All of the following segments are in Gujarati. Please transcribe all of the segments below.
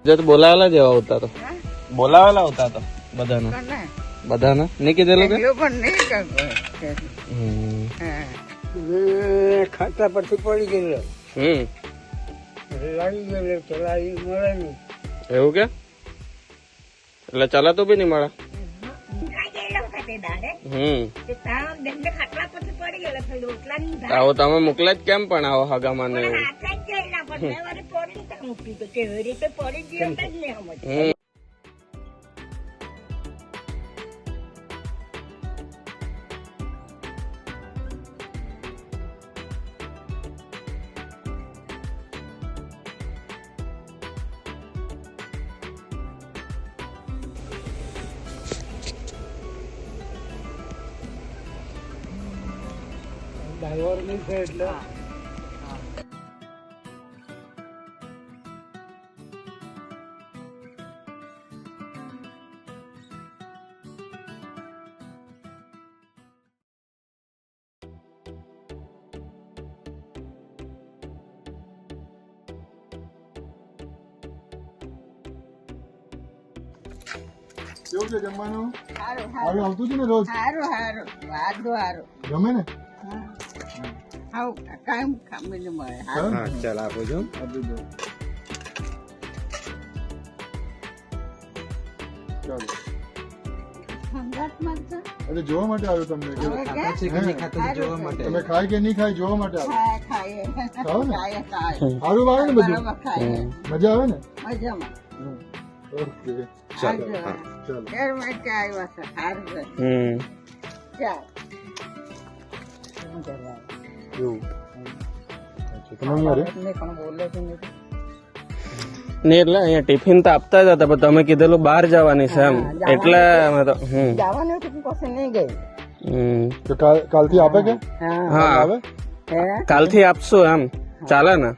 જો તો બોલાવેલા જેવા હોતા તો બોલાવેલા હોતા તો બધાને નહીં કીધેલું કે ખાતા પરથી પડી ગયેલો લાગી ગયેલો ચલાવી મળે નહીં એવું કે એટલે ચલાતું બી નહીં મળે આવો તમે મોકલે જ કેમ પણ આવો હગામાં ને એવું ડ્રાઈવર નહીં છે એટલે કેવું છે જમવાનું? આવતું છે ને રોજ? ગમે ને? ચાલ આપો છો આપી દો. ચાલો. એટલે જોવા માટે આવ્યો તમને કે તમે ખાય કે નહીં ખાય જોવા માટે આવ્યો. ખાઓ ને? સારું આવે ને બધું? મજા આવે ને? ઓકે ચાલો. એવું તમે અહીંયા રહે? ને એટલે અહીંયા ટિફિન તો આપતા જ હતા પણ તમે કીધેલું બહાર જવાની છે એમ એટલે અમે તો તો કાલથી આપે કે? હા આવે કાલથી આપશું એમ ચાલે ને?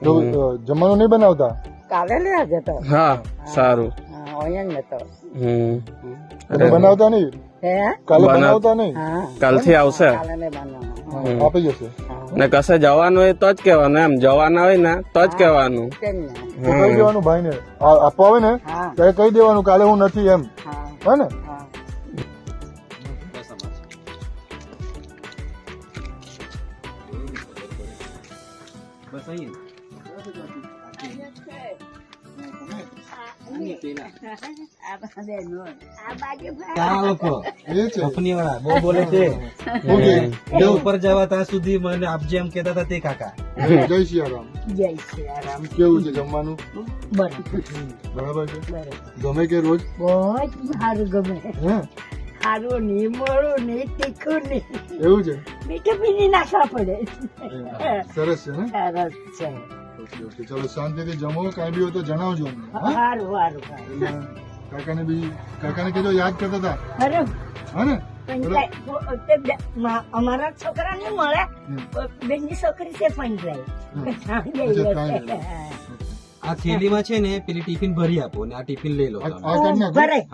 તો જમવાનું નહીં બનાવતા? કાલે લઈ જતો હા સારું તમે બનાવતા નહીં? કાલે બનાવતા નહીં? કાલથી આવશે આપી જશે. ને કશે જવાનું હોય તો જ કેવાનું એમ જવાના હોય ને તો જ કેવાનું તો કહી દેવાનું ભાઈ ને આપવા આવે ને ત્યારે કહી દેવાનું કાલે હું નથી એમ હે ને? ઉપર જવા ત્યાં સુધી મને આપજે એમ કેતા હતા તે કાકા. જય સિયારામ. કેવું છે જમવાનું? બરાબર છે? ગમે કે રોજ? હે? સારું નહીં મળું નહીં તીખું નહીં એવું છે? મીઠું પીની નાખવા પડે સરસ છે ને? સરસ છે ઓકે ઓકે ચલો શાંતિથી જમો કાંઈ બી હોય તો જણાવજો અમને હા? સારું કાકાને કીધું યાદ કરતા હતા અરે હા ને? અમારા છોકરા ને મળે બેનની છોકરી છે પણ આ થેલીમાં છે ને પેલી ટિફિન ભરી આપો ને આ ટિફિન લઈ લો તમે. આ કાઢ નાખો. ભરાય